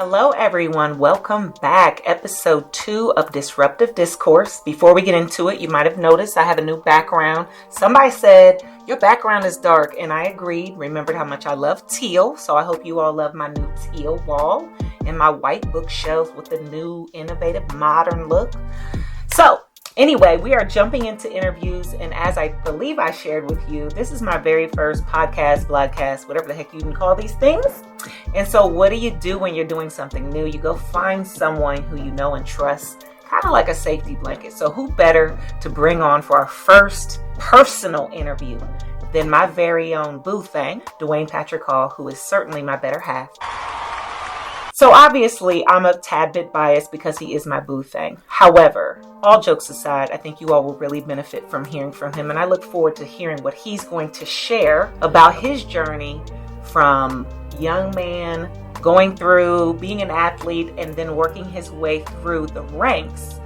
Hello, everyone. Welcome back. Episode 2 of Disruptive Discourse. Before we get into it, you might have noticed I have a new background. Somebody said, your background is dark, and I agreed. Remembered how much I love teal, so I hope you all love my new teal wall and my white bookshelves with a new, innovative, modern look. So, anyway, we are jumping into interviews, and as I believe I shared with you, this is my very first podcast, blogcast, whatever the heck you can call these things. And so what do when you're doing something new? You go find someone who you know and trust, kind of like a safety blanket. So who better to bring on for our first personal interview than my very own boo thing, Dwayne Patrick Hall, who is certainly my better half. So obviously, I'm a tad bit biased because he is my boo thing. However, all jokes aside, I think you all will really benefit from hearing from him. And I look forward to hearing what he's going to share about his journey from young man going through being an athlete and then working his way through the ranks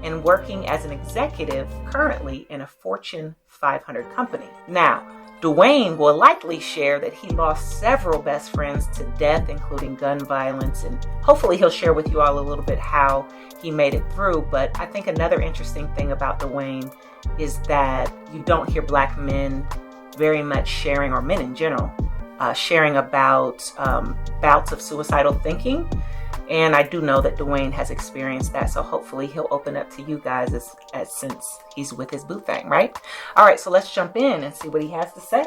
and working as an executive currently in a Fortune 500 company. Now, Dwayne will likely share that he lost several best friends to death, including gun violence, and hopefully he'll share with you all a little bit how he made it through. But I think another interesting thing about Dwayne is that you don't hear Black men very much sharing, or men in general, sharing about bouts of suicidal thinking. And I do know that Dwayne has experienced that. So hopefully he'll open up to you guys as since he's with his boo thing, right? All right, so let's jump in and see what he has to say.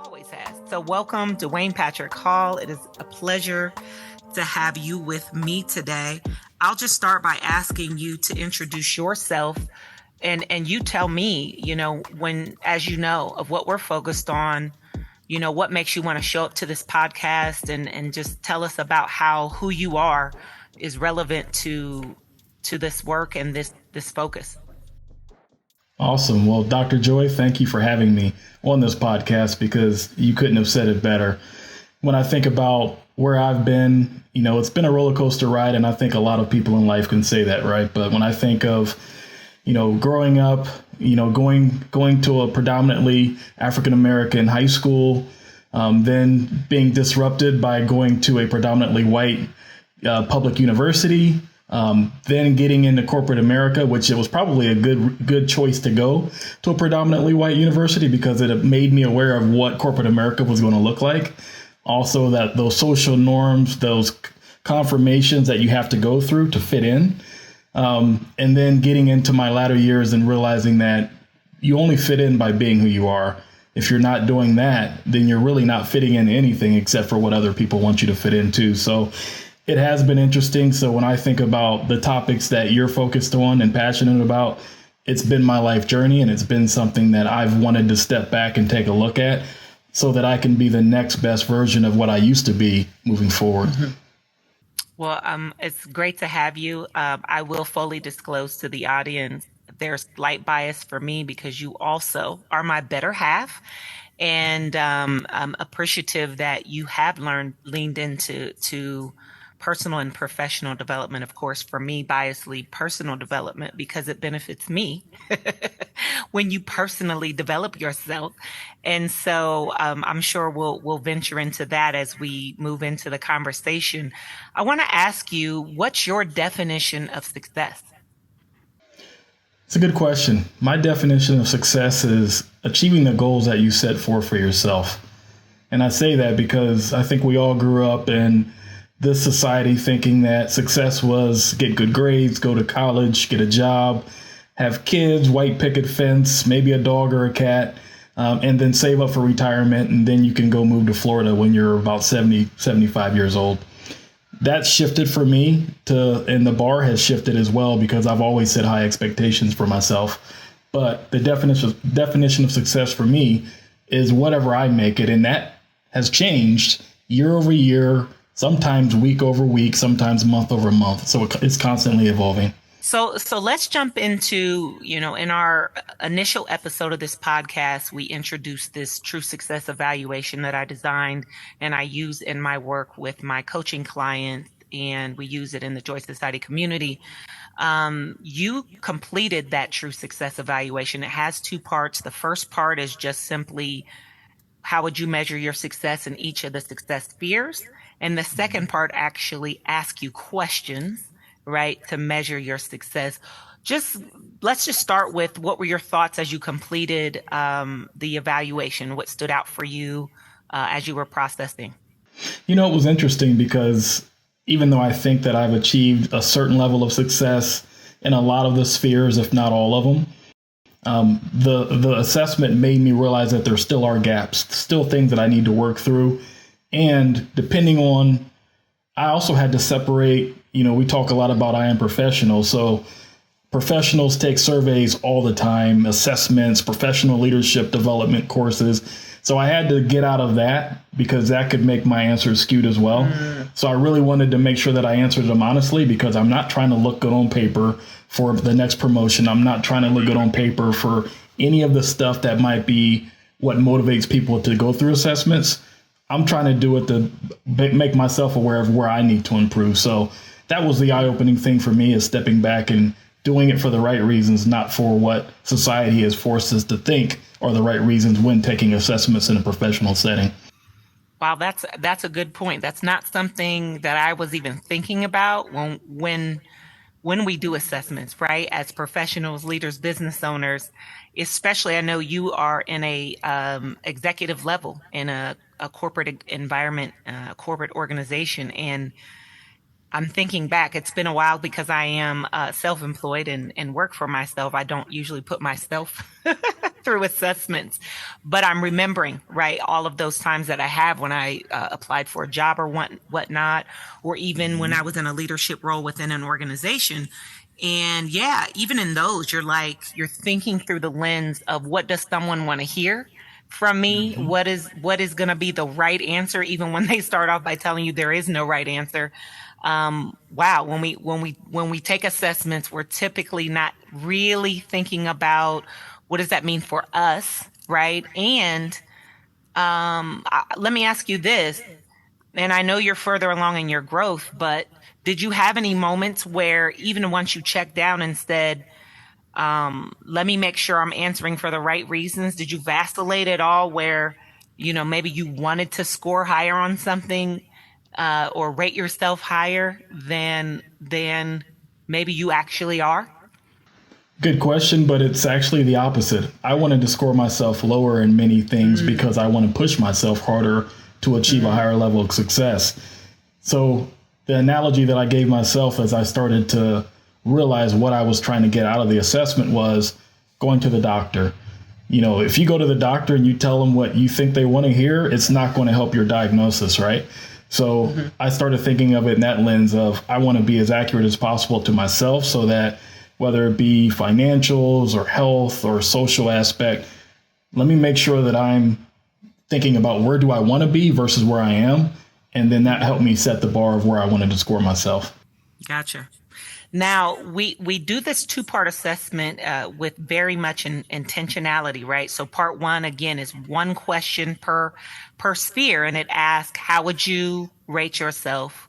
Always has. So welcome, Dwayne Patrick Hall. It is a pleasure to have you with me today. I'll just start by asking you to introduce yourself. And you tell me, when, as you know, of what we're focused on, what makes you want to show up to this podcast, and just tell us about how who you are is relevant to this work and this focus. Awesome. Well, Dr. Joy, thank you for having me on this podcast, because you couldn't have said it better. When I think about where I've been, it's been a roller coaster ride, and I think a lot of people in life can say that, right? But when I think of growing up, going to a predominantly African-American high school, then being disrupted by going to a predominantly white public university, then getting into corporate America, which it was probably a good choice to go to a predominantly white university, because it made me aware of what corporate America was going to look like. Also, that those social norms, those confirmations that you have to go through to fit in. And then getting into my latter years and realizing that you only fit in by being who you are. If you're not doing that, then you're really not fitting in anything except for what other people want you to fit into. So it has been interesting. So when I think about the topics that you're focused on and passionate about, it's been my life journey, and it's been something that I've wanted to step back and take a look at so that I can be the next best version of what I used to be moving forward. Mm-hmm. Well, it's great to have you. I will fully disclose to the audience, there's slight bias for me because you also are my better half. And I'm appreciative that you have leaned into personal and professional development. Of course, for me, biasly personal development, because it benefits me when you personally develop yourself. And so I'm sure we'll venture into that as we move into the conversation. I want to ask you, what's your definition of success? It's a good question. My definition of success is achieving the goals that you set forth for yourself. And I say that because I think we all grew up in this society thinking that success was get good grades, go to college, get a job, have kids, white picket fence, maybe a dog or a cat, and then save up for retirement. And then you can go move to Florida when you're about 70, 75 years old. That shifted for me and the bar has shifted as well, because I've always set high expectations for myself. But the definition of success for me is whatever I make it. And that has changed year over year, sometimes week over week, sometimes month over month. So it's constantly evolving. So let's jump into, in our initial episode of this podcast, we introduced this true success evaluation that I designed and I use in my work with my coaching clients, and we use it in the Joy Society community. You completed that true success evaluation. It has two parts. The first part is just simply, how would you measure your success in each of the success spheres? And the second part actually asks you questions, right, to measure your success. Let's just start with, what were your thoughts as you completed the evaluation? What stood out for you as you were processing? You know, it was interesting because even though I think that I've achieved a certain level of success in a lot of the spheres, if not all of them, the assessment made me realize that there still are gaps, still things that I need to work through. And depending on, I also had to separate, we talk a lot about I am professional. So professionals take surveys all the time, assessments, professional leadership development courses. So I had to get out of that because that could make my answers skewed as well. So I really wanted to make sure that I answered them honestly, because I'm not trying to look good on paper for the next promotion. I'm not trying to look good on paper for any of the stuff that might be what motivates people to go through assessments. I'm trying to do it to make myself aware of where I need to improve. So that was the eye-opening thing for me, is stepping back and doing it for the right reasons, not for what society has forced us to think are the right reasons when taking assessments in a professional setting. Wow, that's a good point. That's not something that I was even thinking about when we do assessments, right? As professionals, leaders, business owners, especially, I know you are in a executive level in a corporate environment, corporate organization, and I'm thinking back. It's been a while because I am self-employed and work for myself. I don't usually put myself through assessments, but I'm remembering, right, all of those times that I have when I applied for a job or whatnot, or even when I was in a leadership role within an organization. And yeah, even in those, you're thinking through the lens of, what does someone want to hear from me? What is going to be the right answer, even when they start off by telling you there is no right answer. Wow, when we take assessments, we're typically not really thinking about, what does that mean for us, right? And let me ask you this, and I know you're further along in your growth, but did you have any moments where, even once you checked down and said, let me make sure I'm answering for the right reasons, did you vacillate at all where, maybe you wanted to score higher on something, or rate yourself higher than maybe you actually are? Good question, but it's actually the opposite. I wanted to score myself lower in many things because I want to push myself harder to achieve a higher level of success. So the analogy that I gave myself as I started to realize what I was trying to get out of the assessment was going to the doctor. If you go to the doctor and you tell them what you think they want to hear, it's not going to help your diagnosis, right? So I started thinking of it in that lens of, I want to be as accurate as possible to myself, so that whether it be financials or health or social aspect, let me make sure that I'm thinking about where do I want to be versus where I am. And then that helped me set the bar of where I wanted to score myself. Gotcha. Now, we do this two-part assessment with very much intentionality, right? So part one, again, is one question per sphere, and it asks, how would you rate yourself?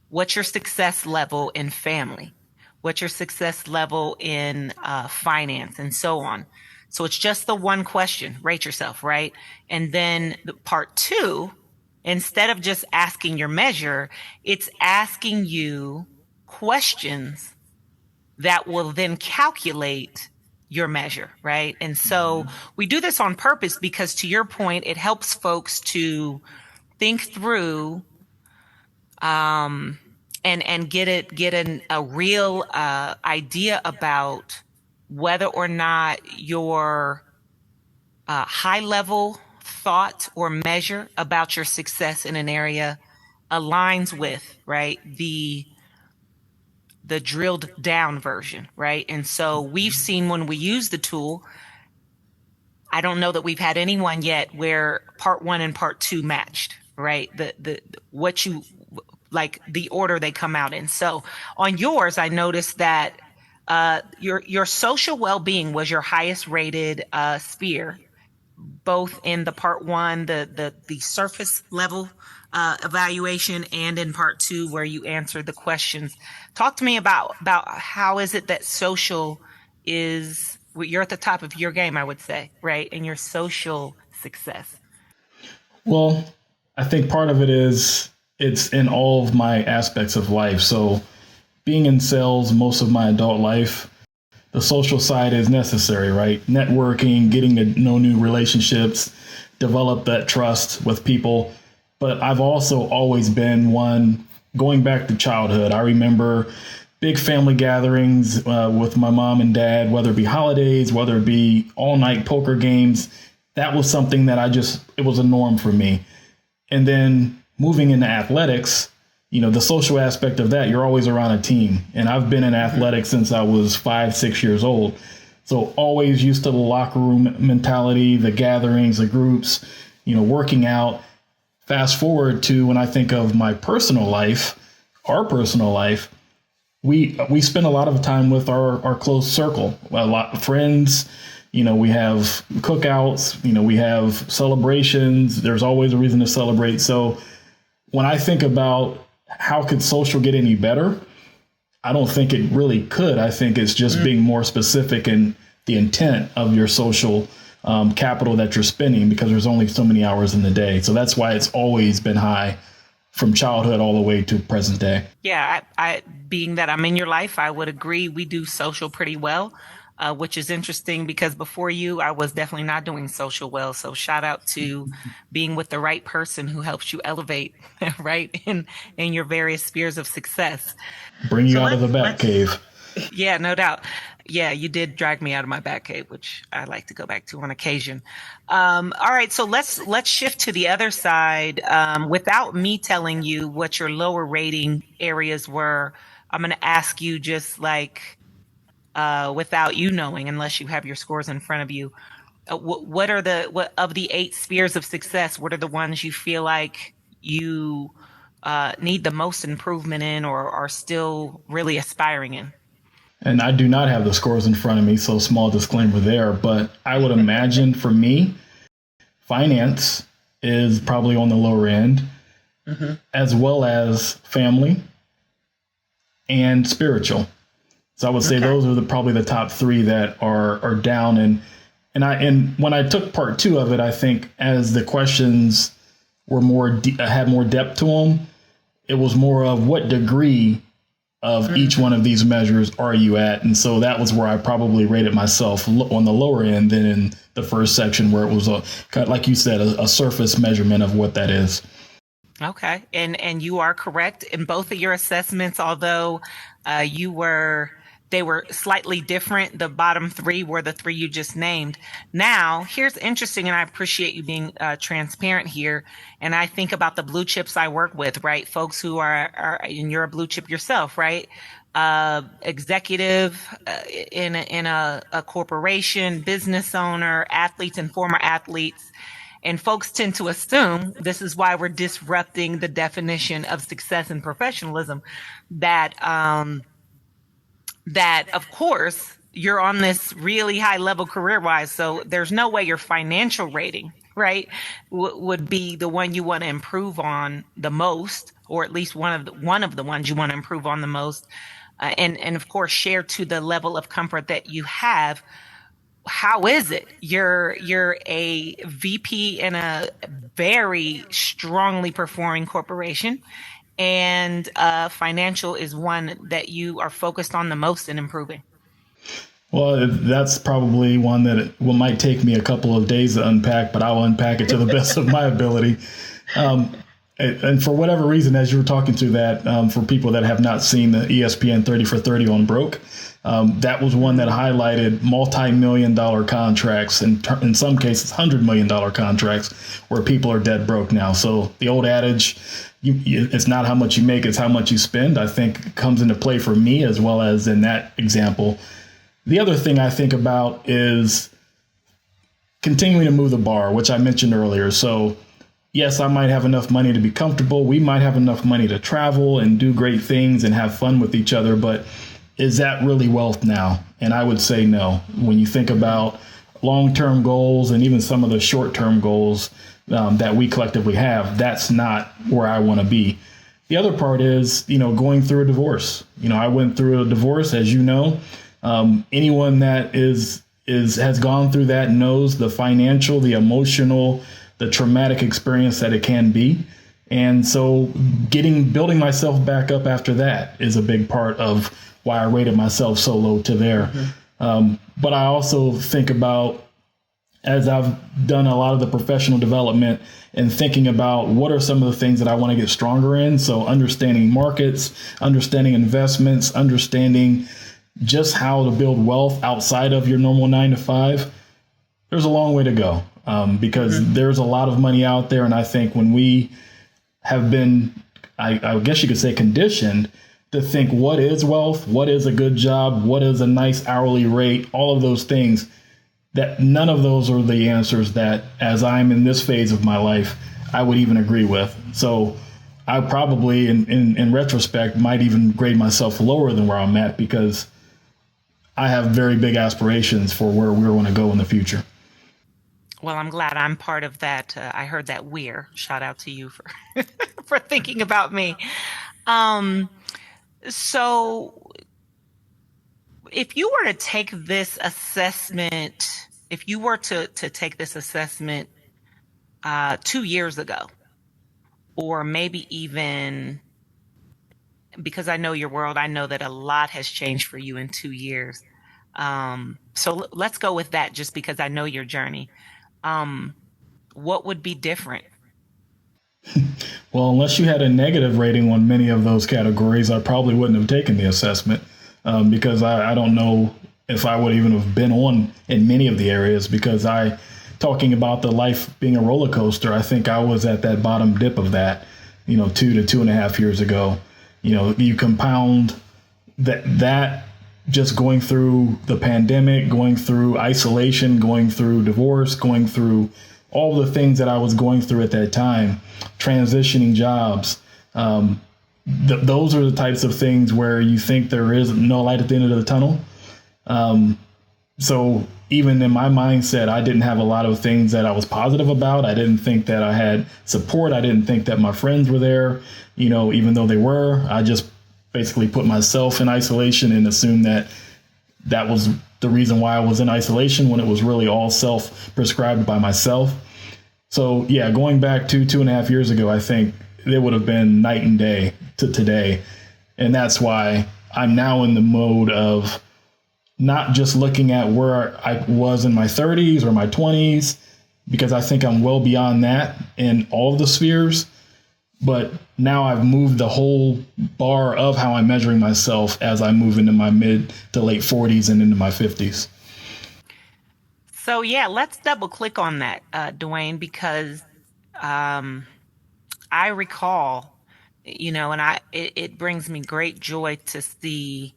What's your success level in family? What's your success level in finance, and so on? So it's just the one question, rate yourself, right? And then the part two, instead of just asking your measure, it's asking you questions that will then calculate your measure, right? And so we do this on purpose because, to your point, it helps folks to think through and get a real idea about whether or not your high level thought or measure about your success in an area aligns with, right, the drilled down version, right? And so we've seen, when we use the tool, I don't know that we've had anyone yet where part one and part two matched, right? What you like, the order they come out in. So on yours, I noticed that your social well-being was your highest rated sphere, both in the part one, the surface level evaluation, and in part two, where you answered the questions. Talk to me about how is it that social is, you're at the top of your game, I would say, right, in your social success. Well, I think part of it is it's in all of my aspects of life. So being in sales most of my adult life, the social side is necessary, right? Networking, getting to know new relationships, develop that trust with people. But I've also always been one going back to childhood. I remember big family gatherings with my mom and dad, whether it be holidays, whether it be all night poker games. That was something that it was a norm for me. And then moving into athletics, the social aspect of that, you're always around a team. And I've been in athletics since I was 5, 6 years old. So always used to the locker room mentality, the gatherings, the groups, working out. Fast forward to when I think of my personal life, our personal life, we spend a lot of time with our close circle, a lot of friends. We have cookouts, we have celebrations. There's always a reason to celebrate. So when I think about how could social get any better, I don't think it really could. I think it's just being more specific in the intent of your social capital that you're spending, because there's only so many hours in the day. So that's why it's always been high from childhood all the way to present day. Yeah, I being that I'm in your life, I would agree we do social pretty well, which is interesting because before you, I was definitely not doing social well. So shout out to being with the right person who helps you elevate, right, in your various spheres of success. Bring you out of the bat cave. Yeah, no doubt. Yeah, you did drag me out of my bat cave, which I like to go back to on occasion. All right, so let's shift to the other side. Without me telling you what your lower rating areas were, I'm going to ask you just like without you knowing, unless you have your scores in front of you. What of the 8 spheres of success? What are the ones you feel like you need the most improvement in, or are still really aspiring in? And I do not have the scores in front of me, so small disclaimer there. But I would imagine for me, finance is probably on the lower end, as well as family and spiritual. So I would say those are probably the top 3 that are down. And when I took part 2 of it, I think as the questions were had more depth to them, it was more of what degree of each one of these measures are you at? And so that was where I probably rated myself on the lower end than in the first section, where it was like you said, a surface measurement of what that is. Okay. And you are correct in both of your assessments, although they were slightly different. The bottom 3 were the 3 you just named. Now, here's interesting, and I appreciate you being transparent here. And I think about the blue chips I work with, right? Folks who are and you're a blue chip yourself, right? Executive in a corporation, business owner, athletes and former athletes. And folks tend to assume, this is why we're disrupting the definition of success and professionalism, that of course you're on this really high level career wise. So there's no way your financial rating, right, would be the one you want to improve on the most, or at least one of the ones you want to improve on the most. And of course, share to the level of comfort that you have. How is it? You're a VP in a very strongly performing corporation, and financial is one that you are focused on the most in improving. Well, that's probably one that might take me a couple of days to unpack, but I'll unpack it to the best of my ability. And for whatever reason, as you were talking through that, for people that have not seen the ESPN 30 for 30 on Broke, that was one that highlighted multi-million-dollar contracts, and in some cases, $100 million contracts, where people are dead broke now. So the old adage, it's not how much you make, it's how much you spend, I think comes into play for me as well as in that example. The other thing I think about is continuing to move the bar, which I mentioned earlier. So yes, I might have enough money to be comfortable. We might have enough money to travel and do great things and have fun with each other. But is that really wealth now? And I would say no. When you think about long-term goals and even some of the short-term goals that we collectively have, that's not where I want to be. The other part is, going through a divorce. I went through a divorce, as you know. Anyone that has gone through that knows the financial, the emotional, the traumatic experience that it can be. And so building myself back up after that is a big part of why I rated myself so low to there. But I also think about, as I've done a lot of the professional development and thinking about what are some of the things that I want to get stronger in. So understanding markets, understanding investments, understanding just how to build wealth outside of your normal 9 to 5. There's a long way to go because there's a lot of money out there. And I think when we have been, I guess you could say, conditioned to think what is wealth, what is a good job, what is a nice hourly rate, all of those things, that none of those are the answers that, as I'm in this phase of my life, I would even agree with. So I probably, in retrospect, might even grade myself lower than where I'm at because I have very big aspirations for where we want to go in the future. Well, I'm glad I'm part of that. I heard that we're. Shout out to you for for thinking about me. So if you were to take this assessment, if you were to take this assessment 2 years ago, or maybe even, because I know your world, I know that a lot has changed for you in 2 years. So let's go with that just because I know your journey. What would be different? Well, unless you had a negative rating on many of those categories, I probably wouldn't have taken the assessment because I don't know if I would even have been on in many of the areas because talking about the life being a roller coaster, I think I was at that bottom dip of that, 2 to 2.5 years ago. You compound that just going through the pandemic, going through isolation, going through divorce, going through all the things that I was going through at that time, transitioning jobs. Those are the types of things where you think there is no light at the end of the tunnel. So even in my mindset, I didn't have a lot of things that I was positive about. I didn't think that I had support. I didn't think that my friends were there, even though they were. I just basically put myself in isolation and assumed that was the reason why I was in isolation when it was really all self-prescribed by myself. So yeah, going back to 2.5 years ago, I think it would have been night and day to today. And that's why I'm now in the mode of not just looking at where I was in my 30s or my 20s, because I think I'm well beyond that in all of the spheres. But now I've moved the whole bar of how I'm measuring myself as I move into my mid to late 40s and into my 50s. So yeah, let's double click on that, Dwayne, because I recall, and it brings me great joy to see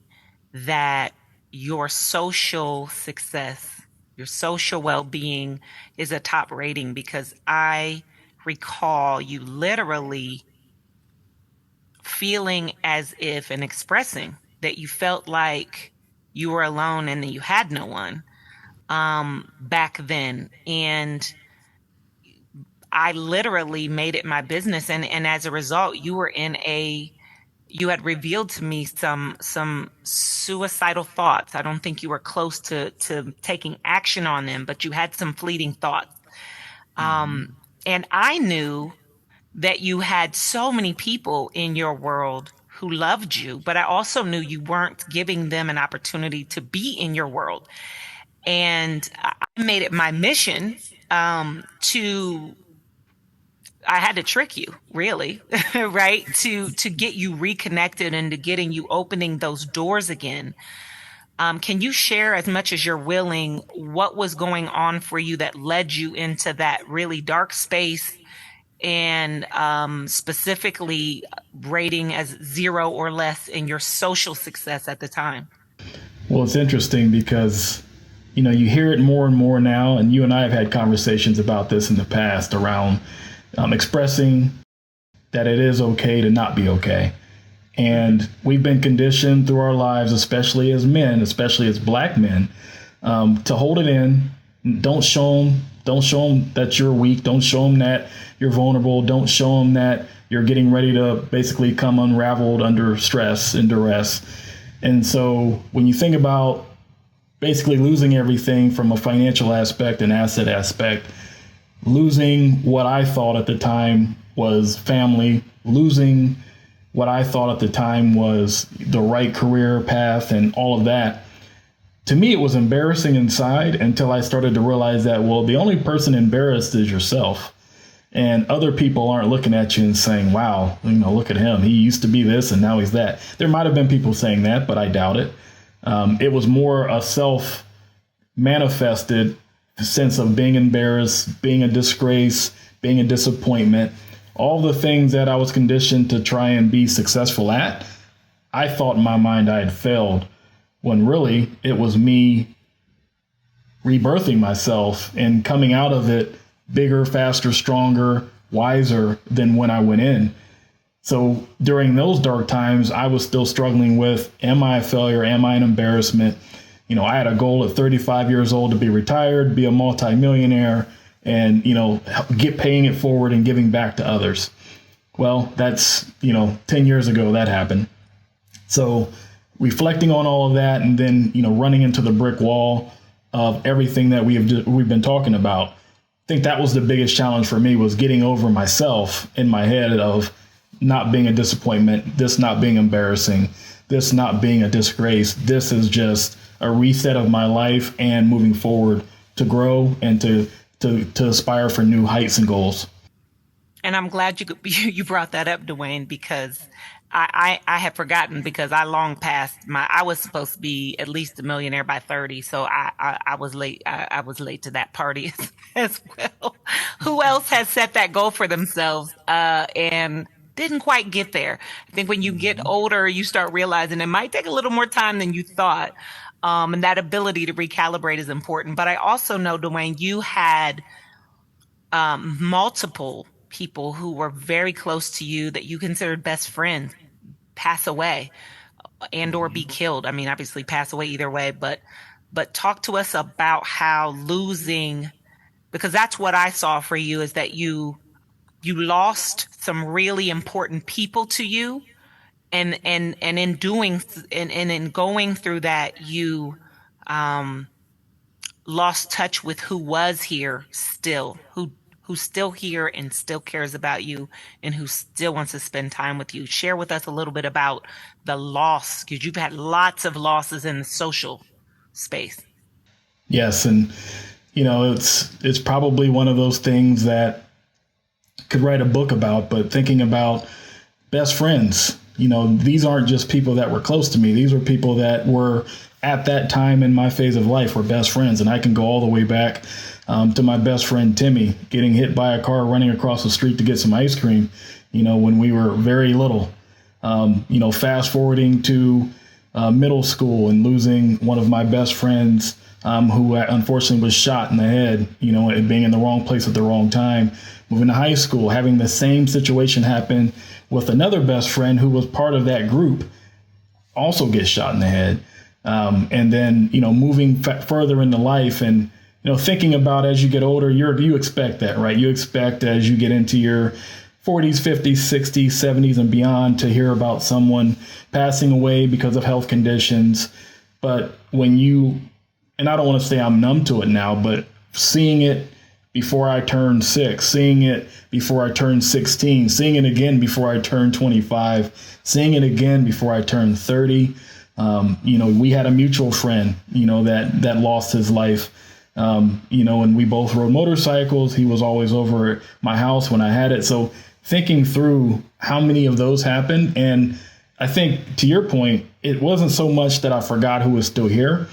that your social success, your social well-being is a top rating, because I recall you literally feeling as if and expressing that you felt like you were alone and that you had no one back then. And I literally made it my business. And as a result, you had revealed to me some suicidal thoughts. I don't think you were close to taking action on them, but you had some fleeting thoughts. And I knew that you had so many people in your world who loved you, but I also knew you weren't giving them an opportunity to be in your world. And I made it my mission I had to trick you, really, right? To get you reconnected and to getting you opening those doors again. Can you share, as much as you're willing, what was going on for you that led you into that really dark space, and specifically rating as 0 or less in your social success at the time? Well, it's interesting because, you hear it more and more now, and you and I have had conversations about this in the past around expressing that it is okay to not be okay. And we've been conditioned through our lives, especially as men, especially as Black men, to hold it in. Don't show them that you're weak. Don't show them that you're vulnerable. Don't show them that you're getting ready to basically come unraveled under stress and duress. And so when you think about basically losing everything from a financial aspect and asset aspect, losing what I thought at the time was family, losing what I thought at the time was the right career path and all of that. To me, it was embarrassing inside until I started to realize that, well, the only person embarrassed is yourself. And other people aren't looking at you and saying, wow, look at him. He used to be this and now he's that. There might have been people saying that, but I doubt it. It was more a self-manifested sense of being embarrassed, being a disgrace, being a disappointment, all the things that I was conditioned to try and be successful at. I thought in my mind I had failed, when really it was me rebirthing myself and coming out of it bigger, faster, stronger, wiser than when I went in. So during those dark times, I was still struggling with, am I a failure? Am I an embarrassment? I had a goal at 35 years old to be retired, be a multimillionaire, and, get paying it forward and giving back to others. Well, that's, 10 years ago that happened. So reflecting on all of that and then, running into the brick wall of everything that we've been talking about. I think that was the biggest challenge for me, was getting over myself in my head of not being a disappointment, this not being embarrassing, this not being a disgrace. This is just a reset of my life and moving forward to grow and to aspire for new heights and goals. And I'm glad you brought that up, Dwayne, because I had forgotten, because I long past I was supposed to be at least a millionaire by 30. So I was late. I was late to that party as well. Who else has set that goal for themselves and didn't quite get there? I think when you get older, you start realizing it might take a little more time than you thought. And that ability to recalibrate is important. But I also know, Dwayne, you had multiple people who were very close to you that you considered best friends pass away and or be killed. I mean, obviously pass away either way, but talk to us about how losing, because that's what I saw for you, is that you lost some really important people to you. And in going through that, you lost touch with who was here still, who's still here and still cares about you and who still wants to spend time with you. Share with us a little bit about the loss, because you've had lots of losses in the social space. Yes. And, it's probably one of those things that I could write a book about, but thinking about best friends, these aren't just people that were close to me. These were people that were at that time in my phase of life were best friends. And I can go all the way back to my best friend, Timmy, getting hit by a car running across the street to get some ice cream, when we were very little. Fast forwarding to middle school and losing one of my best friends who unfortunately was shot in the head, and being in the wrong place at the wrong time. Moving to high school, having the same situation happen with another best friend who was part of that group, also gets shot in the head. And then, moving further into life and, thinking about as you get older, you expect that, right? You expect as you get into your 40s, 50s, 60s, 70s and beyond to hear about someone passing away because of health conditions. But and I don't want to say I'm numb to it now, but seeing it before I turned 6, seeing it before I turned 16, seeing it again before I turned 25, seeing it again before I turned 30. We had a mutual friend, that lost his life, and we both rode motorcycles. He was always over at my house when I had it. So thinking through how many of those happened. And I think to your point, it wasn't so much that I forgot who was still here.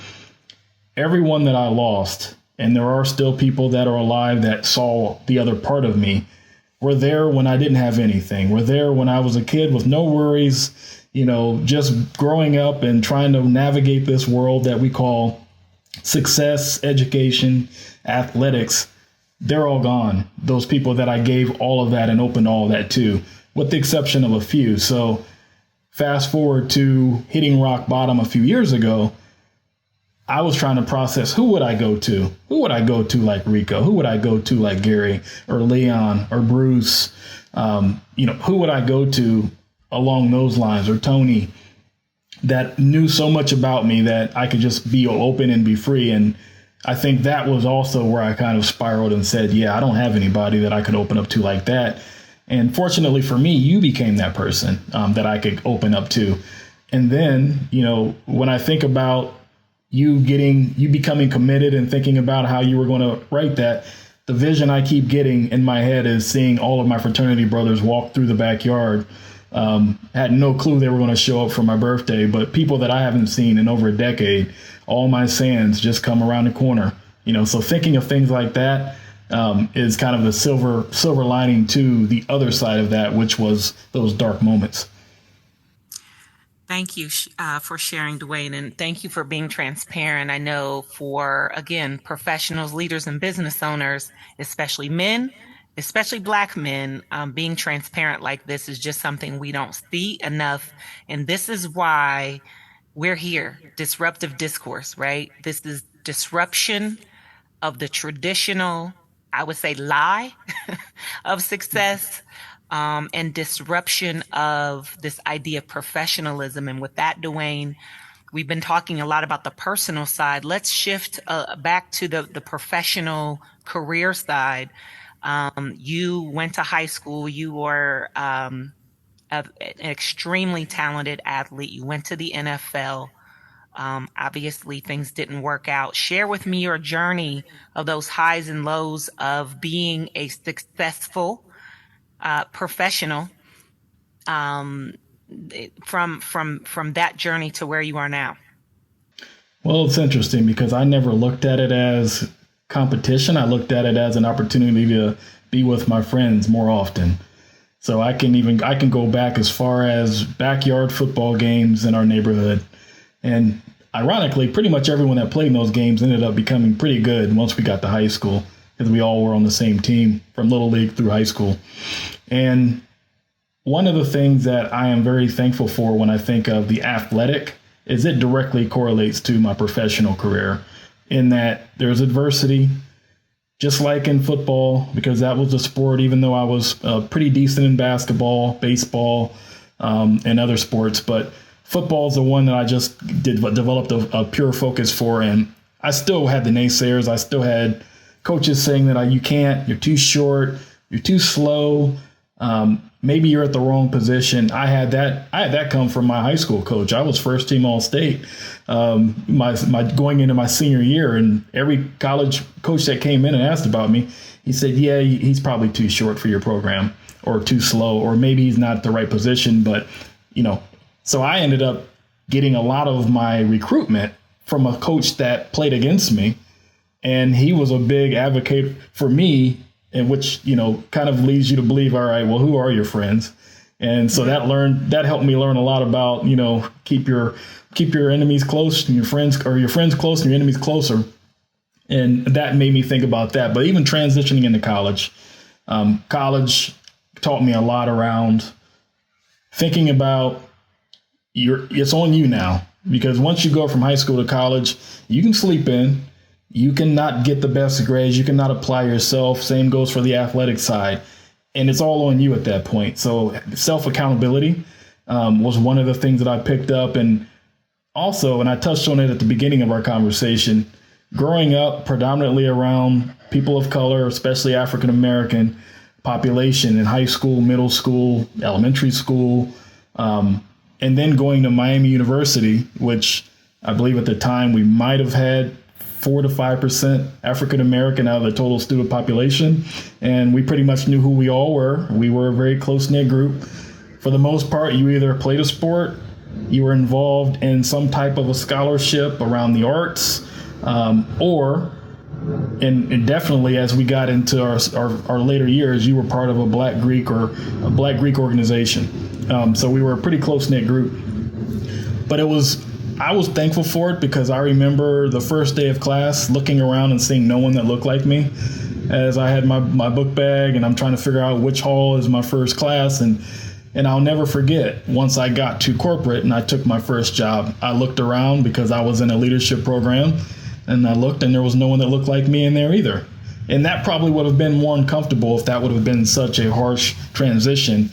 Everyone that I lost, and there are still people that are alive that saw the other part of me, were there when I didn't have anything. Were there when I was a kid with no worries, just growing up and trying to navigate this world that we call success, education, athletics. They're all gone. Those people that I gave all of that and opened all of that to, with the exception of a few. So fast forward to hitting rock bottom a few years ago, I was trying to process, who would I go to? Who would I go to like Rico? Who would I go to like Gary or Leon or Bruce? Who would I go to along those lines, or Tony, that knew so much about me that I could just be open and be free? And I think that was also where I kind of spiraled and said, yeah, I don't have anybody that I could open up to like that. And fortunately for me, you became that person that I could open up to. And then, when I think about you becoming committed and thinking about how you were going to write that, the vision I keep getting in my head is seeing all of my fraternity brothers walk through the backyard. Had no clue they were going to show up for my birthday, but people that I haven't seen in over a decade, all my sands just come around the corner. So thinking of things like that is kind of the silver lining to the other side of that, which was those dark moments. Thank you for sharing, Dwayne, and thank you for being transparent. I know for, again, professionals, leaders, and business owners, especially men, especially Black men, being transparent like this is just something we don't see enough. And this is why we're here, Disruptive Discourse, right? This is disruption of the traditional, I would say, lie of success. And disruption of this idea of professionalism. And with that, Dwayne, we've been talking a lot about the personal side. Let's shift back to the professional career side. You went to high school. You were an extremely talented athlete. You went to the NFL. Obviously, things didn't work out. Share with me your journey of those highs and lows of being a successful professional from that journey to where you are now? Well, it's interesting because I never looked at it as competition. I looked at it as an opportunity to be with my friends more often. So I can go back as far as backyard football games in our neighborhood. And ironically, pretty much everyone that played in those games ended up becoming pretty good once we got to high school, because we all were on the same team from Little League through high school. And one of the things that I am very thankful for when I think of the athletic is it directly correlates to my professional career, in that there's adversity, just like in football, because that was a sport, even though I was pretty decent in basketball, baseball, and other sports. But football is the one that I just developed a pure focus for. And I still had the naysayers. I still had coaches saying that you can't, you're too short, you're too slow. Maybe you're at the wrong position. I had that come from my high school coach. I was first team All-State my going into my senior year, and every college coach that came in and asked about me, he said, yeah, he's probably too short for your program, or too slow, or maybe he's not at the right position. But, so I ended up getting a lot of my recruitment from a coach that played against me. And he was a big advocate for me, in which, kind of leads you to believe, all right, well, who are your friends? And so that helped me learn a lot about, keep your enemies close and your friends close and your enemies closer. And that made me think about that. But even transitioning into college taught me a lot around thinking about it's on you now, because once you go from high school to college, you can sleep in. You cannot get the best grades. You cannot apply yourself. Same goes for the athletic side. And it's all on you at that point. So self-accountability was one of the things that I picked up. And also, and I touched on it at the beginning of our conversation, growing up predominantly around people of color, especially African-American population in high school, middle school, elementary school, and then going to Miami University, which I believe at the time we might have had 4 to 5% African-American out of the total student population. And we pretty much knew who we all were. We were a very close-knit group. For the most part, you either played a sport, you were involved in some type of a scholarship around the arts, or definitely as we got into our later years, you were part of a Black Greek organization. So we were a pretty close-knit group. But I was thankful for it, because I remember the first day of class looking around and seeing no one that looked like me, as I had my book bag and I'm trying to figure out which hall is my first class. And I'll never forget, once I got to corporate and I took my first job, I looked around because I was in a leadership program, and I looked and there was no one that looked like me in there either. And that probably would have been more uncomfortable if that would have been such a harsh transition,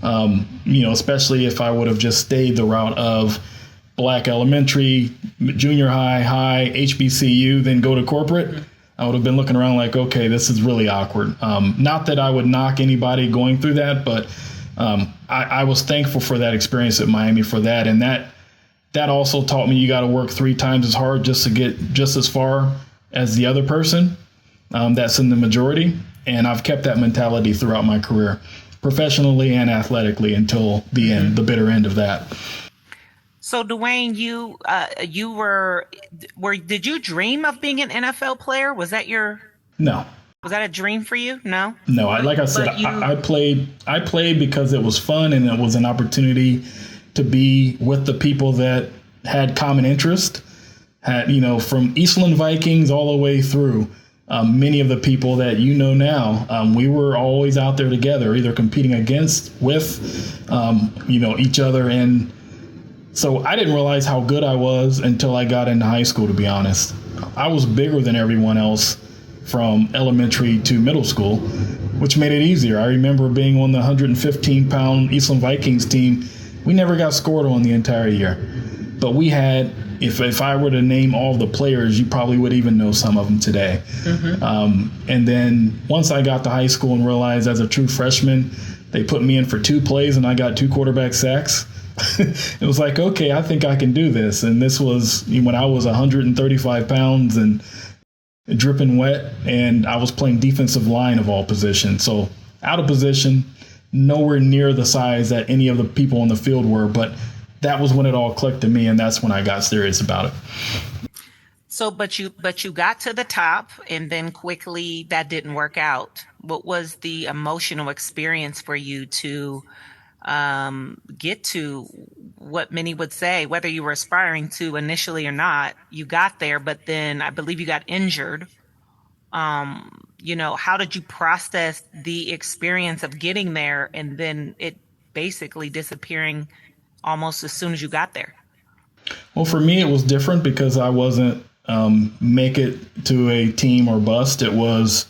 especially if I would have just stayed the route of black elementary, junior high, HBCU, then go to corporate, I would have been looking around like, okay, this is really awkward. Not that I would knock anybody going through that, but I was thankful for that experience at Miami for that. And that also taught me you got to work 3 times as hard just to get just as far as the other person that's in the majority. And I've kept that mentality throughout my career, professionally and athletically, until the end, the bitter end of that. So, Dwayne, did you dream of being an NFL player? Was that No. Was that a dream for you? No. No, like I said, I played because it was fun and it was an opportunity to be with the people that had common interest. From Eastland Vikings all the way through many of the people that now. We were always out there together, either competing with each other. And so I didn't realize how good I was until I got into high school, to be honest. I was bigger than everyone else from elementary to middle school, which made it easier. I remember being on the 115-pound Eastland Vikings team. We never got scored on the entire year. But we had, if I were to name all the players, you probably would even know some of them today. And then once I got to high school and realized as a true freshman, they put me in for 2 plays and I got 2 quarterback sacks. It was like, okay, I think I can do this. And this was when I was 135 pounds and dripping wet, and I was playing defensive line of all positions. So out of position, nowhere near the size that any of the people on the field were. But that was when it all clicked to me, and that's when I got serious about it. So, but you got to the top, and then quickly that didn't work out. What was the emotional experience for you to get to what many would say, whether you were aspiring to initially or not? You got there, but then I believe you got injured. How did you process the experience of getting there and then it basically disappearing almost as soon as you got there? Well, for me, it was different because I wasn't make it to a team or bust. It was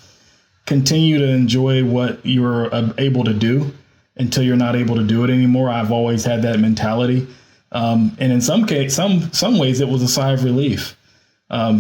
continue to enjoy what you were able to do until you're not able to do it anymore. I've always had that mentality. And in some ways, it was a sigh of relief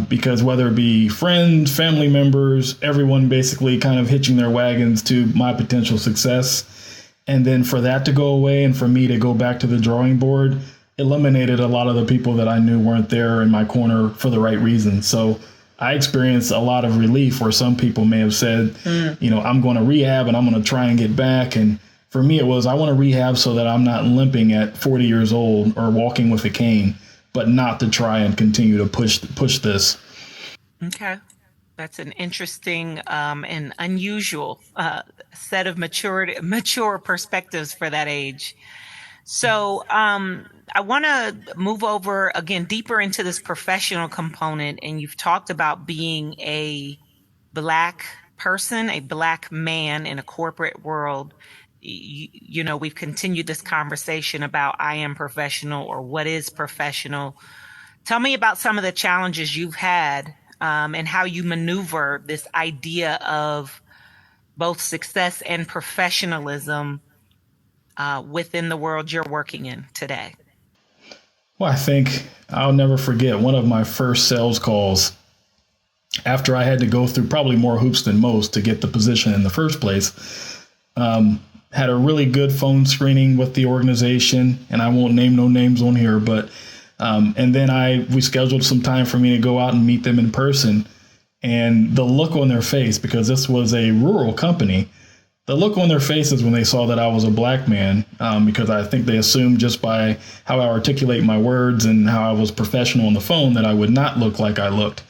because whether it be friends, family members, everyone basically kind of hitching their wagons to my potential success. And then for that to go away and for me to go back to the drawing board eliminated a lot of the people that I knew weren't there in my corner for the right reasons. So I experienced a lot of relief where some people may have said, I'm going to rehab and I'm going to try and get back. And for me, it was I want to rehab so that I'm not limping at 40 years old or walking with a cane, but not to try and continue to push this. Okay. That's an interesting and unusual set of mature perspectives for that age. So I want to move over again deeper into this professional component. And you've talked about being a Black person, a Black man in a corporate world. We've continued this conversation about I am professional or what is professional. Tell me about some of the challenges you've had and how you maneuver this idea of both success and professionalism within the world you're working in today. Well, I think I'll never forget one of my first sales calls after I had to go through probably more hoops than most to get the position in the first place. Had a really good phone screening with the organization, and I won't name no names on here, but and then we scheduled some time for me to go out and meet them in person. And the look on their face, because this was a rural company, the look on their faces when they saw that I was a Black man, because I think they assumed just by how I articulate my words and how I was professional on the phone that I would not look like I looked,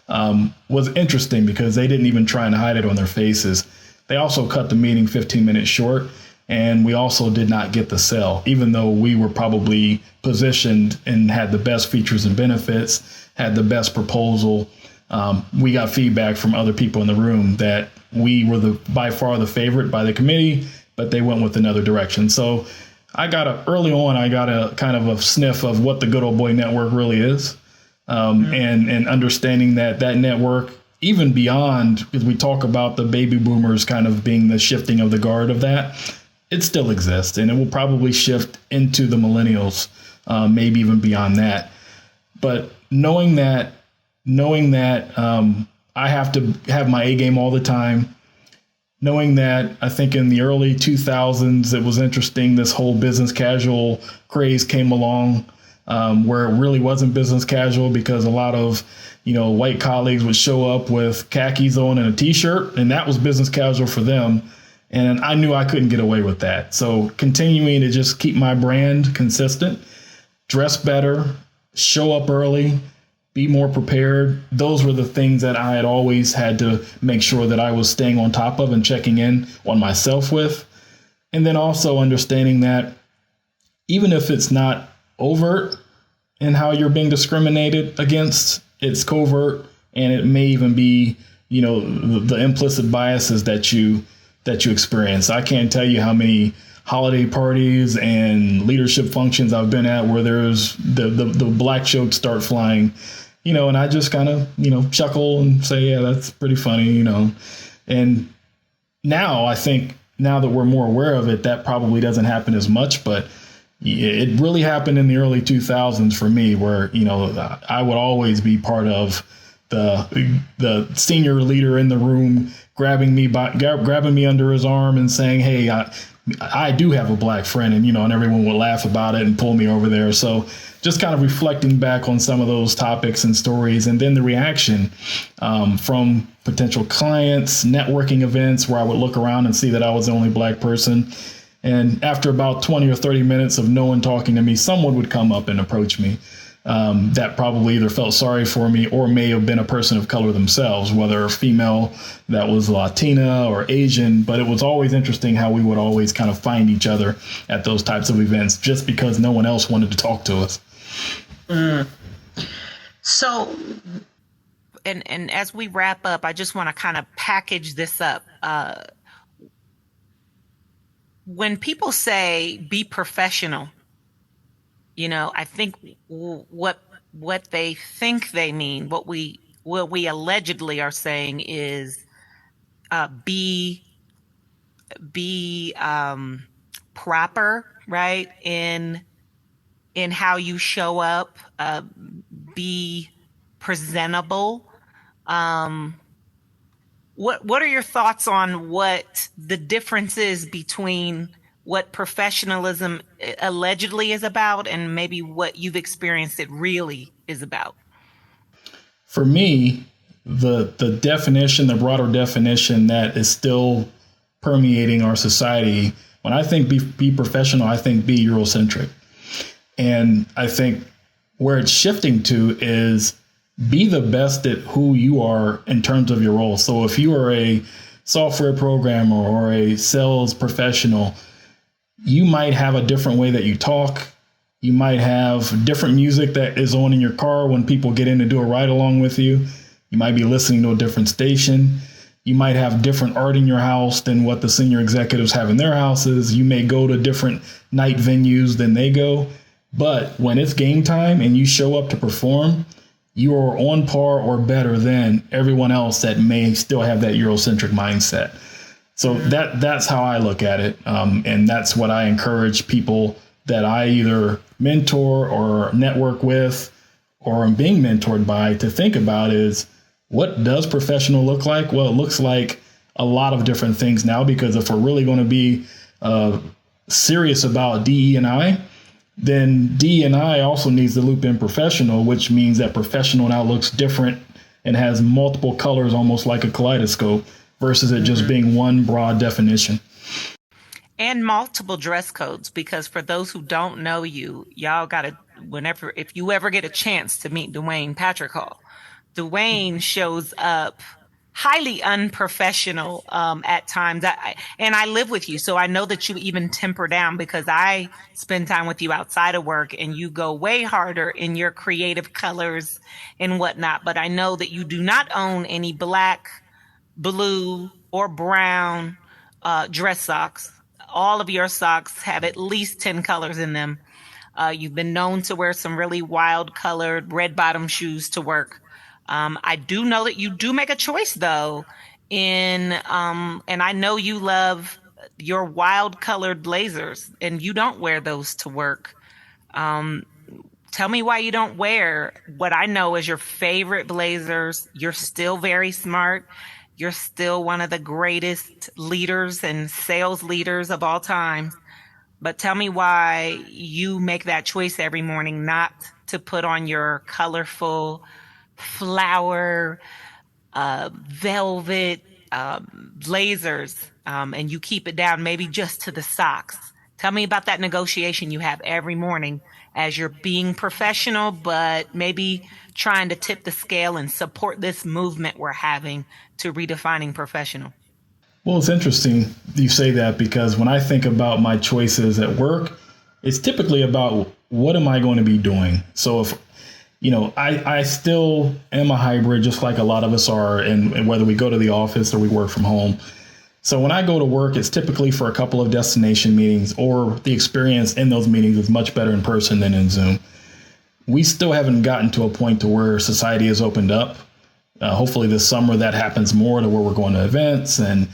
was interesting because they didn't even try and hide it on their faces. They also cut the meeting 15 minutes short, and we also did not get the sale, even though we were probably positioned and had the best features and benefits, had the best proposal. We got feedback from other people in the room that we were by far the favorite by the committee, but they went with another direction. So early on, I got a kind of a sniff of what the good old boy network really is, and understanding that network, even beyond, because we talk about the baby boomers kind of being the shifting of the guard of that, it still exists, and it will probably shift into the millennials maybe even beyond that. But knowing that I have to have my A game all the time, knowing that I think in the early 2000s, it was interesting. This whole business casual craze came along, where it really wasn't business casual because a lot of, white colleagues would show up with khakis on and a t-shirt, and that was business casual for them. And I knew I couldn't get away with that. So continuing to just keep my brand consistent, dress better, show up early, be more prepared. Those were the things that I had always had to make sure that I was staying on top of and checking in on myself with. And then also understanding that even if it's not overt in how you're being discriminated against, it's covert, and it may even be, the implicit biases that you experience. I can't tell you how many holiday parties and leadership functions I've been at where there's the black jokes start flying, and I just kind of, chuckle and say, yeah, that's pretty funny, And now I think now that we're more aware of it, that probably doesn't happen as much, but it really happened in the early 2000s for me where, I would always be part of the senior leader in the room grabbing me under his arm and saying, hey, I do have a black friend, and everyone would laugh about it and pull me over there. So just kind of reflecting back on some of those topics and stories, and then the reaction from potential clients, networking events where I would look around and see that I was the only black person. And after about 20 or 30 minutes of no one talking to me, someone would come up and approach me. That probably either felt sorry for me or may have been a person of color themselves, whether a female that was Latina or Asian. But it was always interesting how we would always kind of find each other at those types of events just because no one else wanted to talk to us. So, and as we wrap up, I just want to kind of package this up. When people say be professional, I think what they think they mean, what we allegedly are saying is be proper, right? In how you show up, be presentable. What are your thoughts on what the difference is between what professionalism allegedly is about and maybe what you've experienced it really is about? For me, the definition, the broader definition that is still permeating our society, when I think be professional, I think be Eurocentric. And I think where it's shifting to is be the best at who you are in terms of your role. So if you are a software programmer or a sales professional, you might have a different way that you talk. You might have different music that is on in your car when people get in to do a ride along with you. You might be listening to a different station. You might have different art in your house than what the senior executives have in their houses. You may go to different night venues than they go. But when it's game time and you show up to perform, you are on par or better than everyone else that may still have that Eurocentric mindset. So that's how I look at it. And that's what I encourage people that I either mentor or network with or am being mentored by to think about is, what does professional look like? Well, it looks like a lot of different things now, because if we're really going to be serious about DE&I, then DE&I also needs to loop in professional, which means that professional now looks different and has multiple colors, almost like a kaleidoscope, versus it just being one broad definition. And multiple dress codes, because for those who don't know you, y'all got to, if you ever get a chance to meet Dwayne Patrick Hall, Dwayne shows up highly unprofessional at times. And I live with you, so I know that you even temper down, because I spend time with you outside of work and you go way harder in your creative colors and whatnot. But I know that you do not own any black, blue, or brown dress socks. All of your socks have at least 10 colors in them. You've been known to wear some really wild colored red bottom shoes to work. I do know that you do make a choice, though, and I know you love your wild colored blazers, and you don't wear those to work. Tell me why you don't wear what I know is your favorite blazers. You're still very smart. You're still one of the greatest leaders and sales leaders of all time. But tell me why you make that choice every morning not to put on your colorful flower, velvet blazers, and you keep it down maybe just to the socks. Tell me about that negotiation you have every morning as you're being professional, but maybe trying to tip the scale and support this movement we're having to redefining professional. Well, it's interesting you say that because when I think about my choices at work, it's typically about what am I going to be doing? So if, I still am a hybrid, just like a lot of us are, and whether we go to the office or we work from home. So when I go to work, it's typically for a couple of destination meetings, or the experience in those meetings is much better in person than in Zoom. We still haven't gotten to a point to where society has opened up. Hopefully this summer that happens more, to where we're going to events and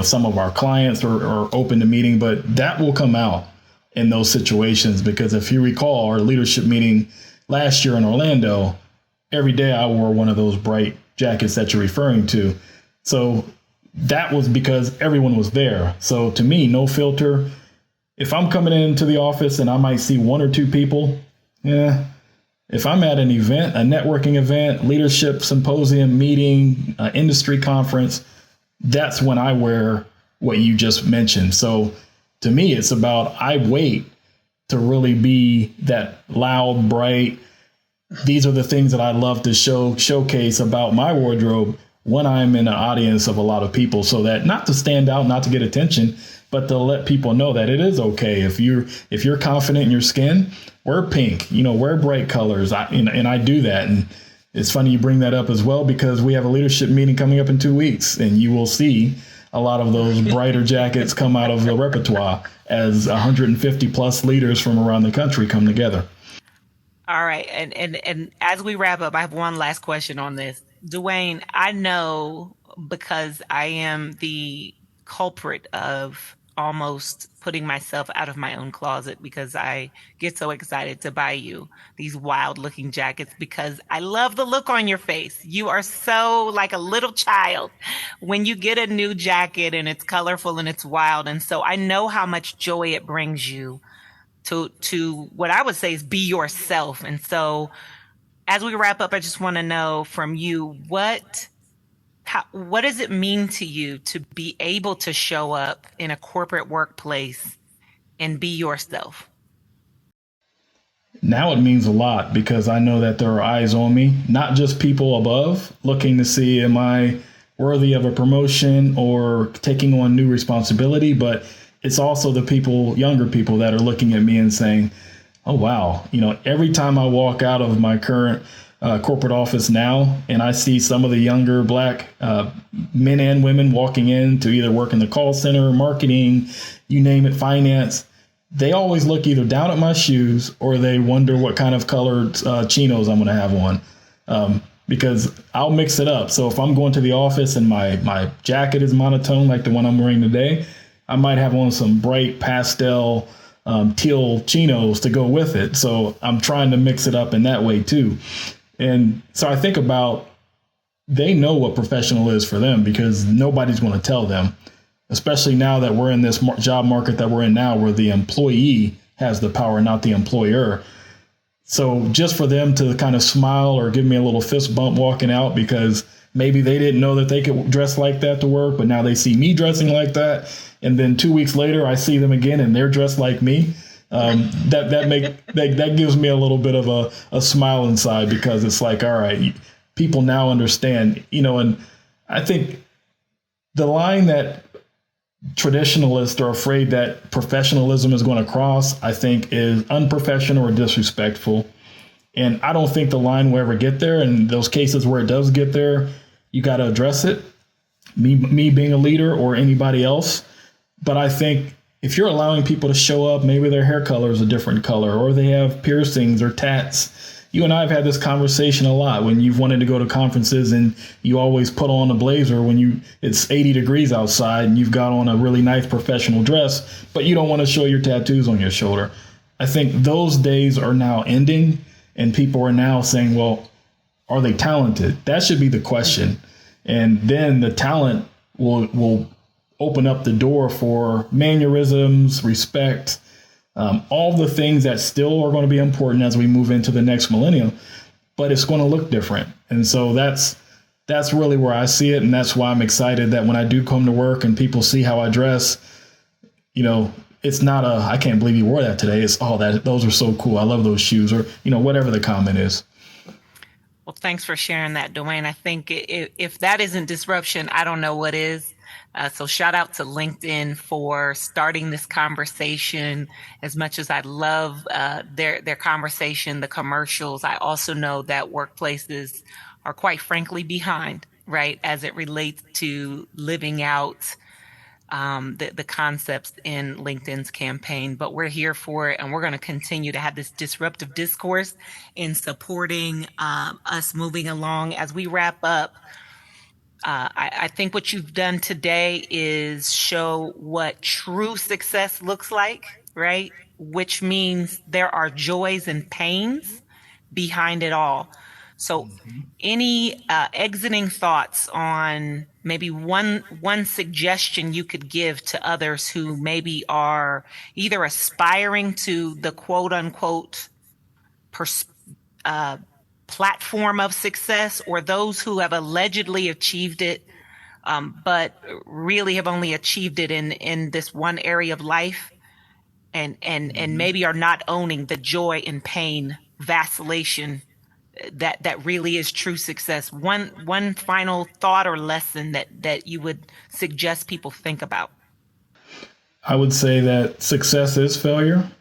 some of our clients are open to meeting, but that will come out in those situations, because if you recall our leadership meeting last year in Orlando, every day I wore one of those bright jackets that you're referring to. So that was because everyone was there. So to me, no filter. If I'm coming into the office and I might see one or two people, if I'm at an event, a networking event, leadership symposium, meeting, industry conference, that's when I wear what you just mentioned. So to me, it's about, I wait to really be that loud, bright. These are the things that I love to showcase about my wardrobe when I'm in an audience of a lot of people, so that not to stand out, not to get attention, but to let people know that it is okay. If you're confident in your skin, wear pink, wear bright colors. And I do that. And it's funny you bring that up as well, because we have a leadership meeting coming up in 2 weeks, and you will see a lot of those brighter jackets come out of the repertoire as 150 plus leaders from around the country come together. All right. And as we wrap up, I have one last question on this. Dwayne, I know, because I am the culprit of almost putting myself out of my own closet, because I get so excited to buy you these wild looking jackets because I love the look on your face. You are so like a little child when you get a new jacket and it's colorful and it's wild. And so I know how much joy it brings you to what I would say is be yourself. And so as we wrap up, I just want to know from you, what does it mean to you to be able to show up in a corporate workplace and be yourself? Now it means a lot, because I know that there are eyes on me, not just people above looking to see, am I worthy of a promotion or taking on new responsibility, but it's also the younger people that are looking at me and saying, oh, wow, every time I walk out of my current corporate office now, and I see some of the younger Black men and women walking in to either work in the call center, marketing, you name it, finance, they always look either down at my shoes or they wonder what kind of colored chinos I'm going to have on, because I'll mix it up. So if I'm going to the office and my jacket is monotone like the one I'm wearing today, I might have on some bright pastel teal chinos to go with it. So I'm trying to mix it up in that way too. And so I think about, they know what professional is for them, because nobody's going to tell them, especially now that we're in this job market that we're in now, where the employee has the power, not the employer. So just for them to kind of smile or give me a little fist bump walking out, because maybe they didn't know that they could dress like that to work, but now they see me dressing like that. And then 2 weeks later, I see them again and they're dressed like me. That gives me a little bit of a smile inside, because it's like, all right, people now understand, and I think the line that traditionalists are afraid that professionalism is going to cross, I think, is unprofessional or disrespectful. And I don't think the line will ever get there. And those cases where it does get there, you got to address it. Me being a leader or anybody else. But I think if you're allowing people to show up, maybe their hair color is a different color, or they have piercings or tats. You and I have had this conversation a lot when you've wanted to go to conferences and you always put on a blazer when it's 80 degrees outside and you've got on a really nice professional dress, but you don't want to show your tattoos on your shoulder. I think those days are now ending, and people are now saying, well, are they talented? That should be the question. And then the talent will open up the door for mannerisms, respect, all the things that still are going to be important as we move into the next millennium, but it's going to look different. And so that's really where I see it. And that's why I'm excited that when I do come to work and people see how I dress, it's not I can't believe you wore that today. It's, those are so cool. I love those shoes, or, whatever the comment is. Well, thanks for sharing that, Dwayne. I think if that isn't disruption, I don't know what is. So shout out to LinkedIn for starting this conversation. As much as I love their conversation, the commercials, I also know that workplaces are quite frankly behind, right, as it relates to living out the concepts in LinkedIn's campaign. But we're here for it, and we're going to continue to have this disruptive discourse in supporting us moving along. As we wrap up, I think what you've done today is show what true success looks like, right? Which means there are joys and pains behind it all. So any exiting thoughts on maybe one suggestion you could give to others who maybe are either aspiring to the quote unquote platform of success, or those who have allegedly achieved it, but really have only achieved it in this one area of life, and maybe are not owning the joy and pain, vacillation that really is true success. One final thought or lesson that you would suggest people think about. I would say that success is failure.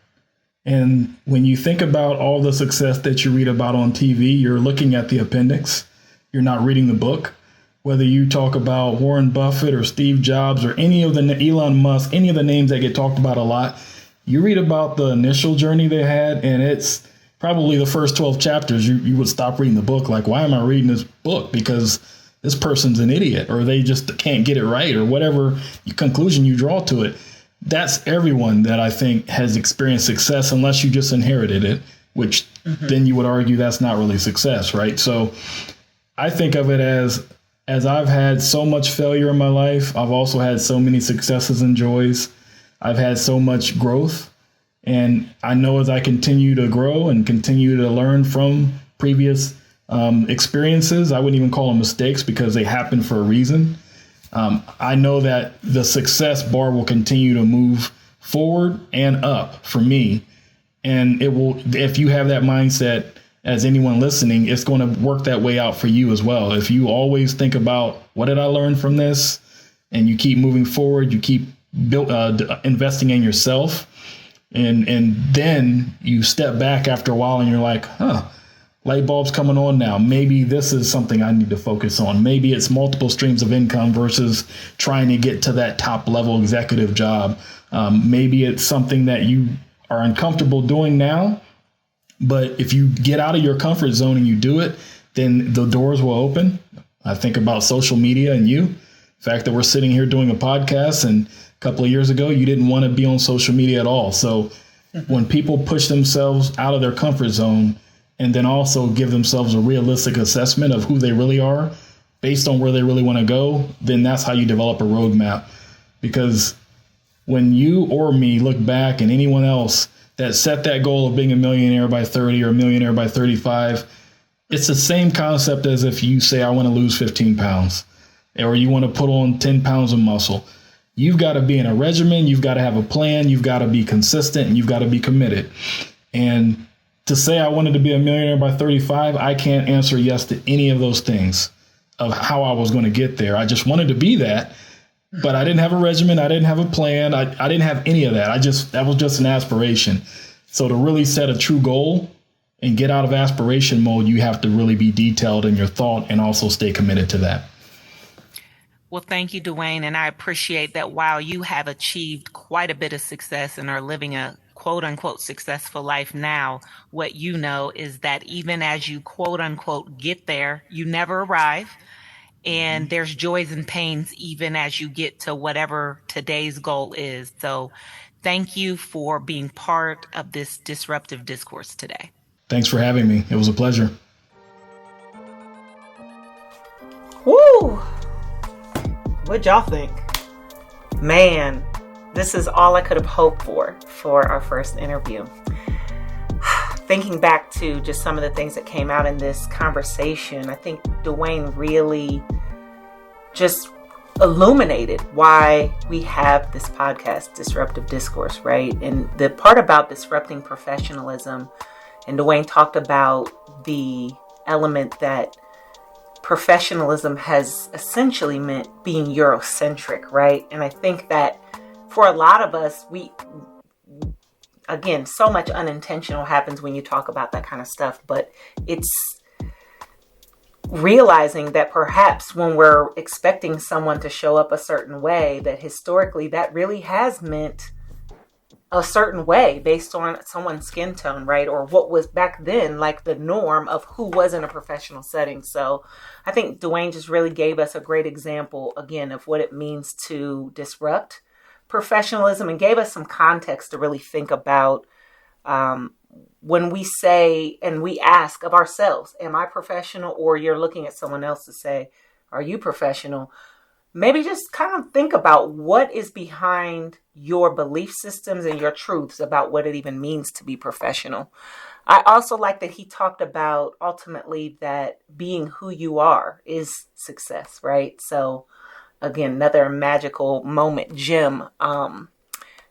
And when you think about all the success that you read about on TV, you're looking at the appendix. You're not reading the book. Whether you talk about Warren Buffett or Steve Jobs or any of the Elon Musk, any of the names that get talked about a lot, you read about the initial journey they had, and it's probably the first 12 chapters. You would stop reading the book. Like, why am I reading this book? Because this person's an idiot, or they just can't get it right, or whatever conclusion you draw to it. That's everyone that I think has experienced success, unless you just inherited it, which then you would argue that's not really success, right? So I think of it as I've had so much failure in my life, I've also had so many successes and joys. I've had so much growth. And I know as I continue to grow and continue to learn from previous experiences, I wouldn't even call them mistakes because they happen for a reason. I know that the success bar will continue to move forward and up for me. And it will, if you have that mindset, as anyone listening, it's going to work that way out for you as well. If you always think about, what did I learn from this? And you keep moving forward, you keep investing in yourself. And then you step back after a while and you're like, light bulb's coming on now. Maybe this is something I need to focus on. Maybe it's multiple streams of income versus trying to get to that top level executive job. Maybe it's something that you are uncomfortable doing now, but if you get out of your comfort zone and you do it, then the doors will open. I think about social media and the fact that we're sitting here doing a podcast, and a couple of years ago, you didn't want to be on social media at all. So when people push themselves out of their comfort zone, and then also give themselves a realistic assessment of who they really are based on where they really want to go, then that's how you develop a roadmap. Because when you or me look back, and anyone else that set that goal of being a millionaire by 30 or a millionaire by 35, it's the same concept as if you say, I want to lose 15 pounds, or you want to put on 10 pounds of muscle. You've got to be in a regimen. You've got to have a plan. You've got to be consistent, and you've got to be committed. And to say I wanted to be a millionaire by 35, I can't answer yes to any of those things of how I was going to get there. I just wanted to be that, but I didn't have a regimen. I didn't have a plan. I didn't have any of that. That was just an aspiration. So to really set a true goal and get out of aspiration mode, you have to really be detailed in your thought and also stay committed to that. Well, thank you, Dwayne. And I appreciate that while you have achieved quite a bit of success and are living a quote unquote successful life now, what you know is that even as you quote unquote get there, you never arrive. And there's joys and pains even as you get to whatever today's goal is. So thank you for being part of this disruptive discourse today. Thanks for having me. It was a pleasure. Woo! What'd y'all think? Man, this is all I could have hoped for our first interview. Thinking back to just some of the things that came out in this conversation, I think Dwayne really just illuminated why we have this podcast, Disruptive Discourse, right? And the part about disrupting professionalism, and Dwayne talked about the element that professionalism has essentially meant being Eurocentric, right? And I think that for a lot of us, again, so much unintentional happens when you talk about that kind of stuff, but it's realizing that perhaps when we're expecting someone to show up a certain way, that historically that really has meant a certain way based on someone's skin tone, right? Or what was back then like the norm of who was in a professional setting. So I think Dwayne just really gave us a great example, again, of what it means to disrupt professionalism, and gave us some context to really think about when we say and we ask of ourselves, am I professional? Or you're looking at someone else to say, are you professional? Maybe just kind of think about what is behind your belief systems and your truths about what it even means to be professional. I also like that he talked about ultimately that being who you are is success, right? So again, another magical moment gem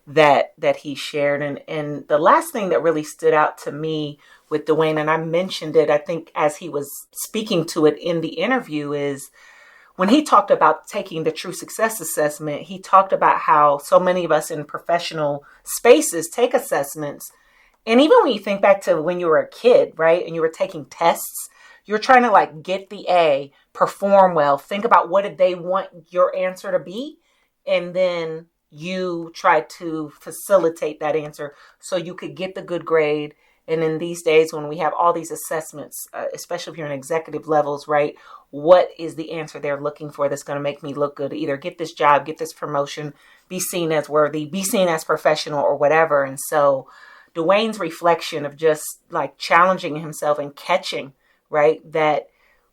that he shared. And the last thing that really stood out to me with Dwayne, and I mentioned it, I think, as he was speaking to it in the interview, is when he talked about taking the true success assessment, he talked about how so many of us in professional spaces take assessments. And even when you think back to when you were a kid, right, and you were taking tests, you're trying to like get the A, perform well, think about what did they want your answer to be, and then you try to facilitate that answer so you could get the good grade. And in these days when we have all these assessments, especially if you're in executive levels, right, what is the answer they're looking for that's going to make me look good, either get this job, get this promotion, be seen as worthy, be seen as professional, or whatever. And so Dwayne's reflection of just like challenging himself and catching, right, that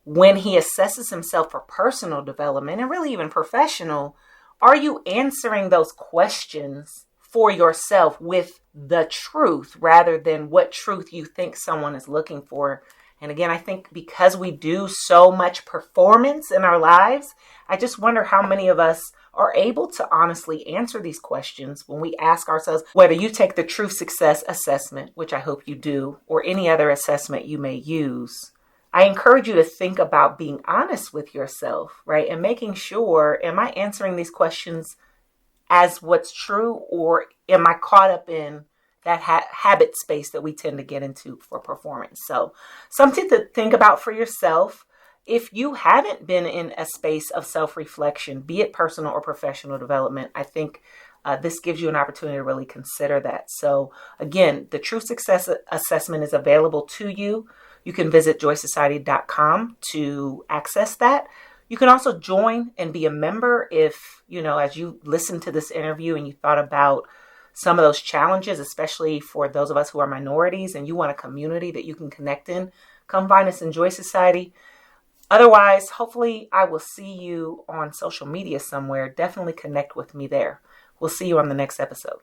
when he assesses himself for personal development and really even professional, are you answering those questions for yourself with the truth rather than what truth you think someone is looking for? And again, I think because we do so much performance in our lives, I just wonder how many of us are able to honestly answer these questions when we ask ourselves, whether you take the true success assessment, which I hope you do, or any other assessment you may use. I encourage you to think about being honest with yourself, right? And making sure, am I answering these questions as what's true, or am I caught up in that habit space that we tend to get into for performance? So something to think about for yourself. If you haven't been in a space of self-reflection, be it personal or professional development, I think this gives you an opportunity to really consider that. So again, the True Success Assessment is available to you. You can visit joysociety.com to access that. You can also join and be a member if, as you listen to this interview and you thought about some of those challenges, especially for those of us who are minorities and you want a community that you can connect in, come find us in Joy Society. Otherwise, hopefully I will see you on social media somewhere. Definitely connect with me there. We'll see you on the next episode.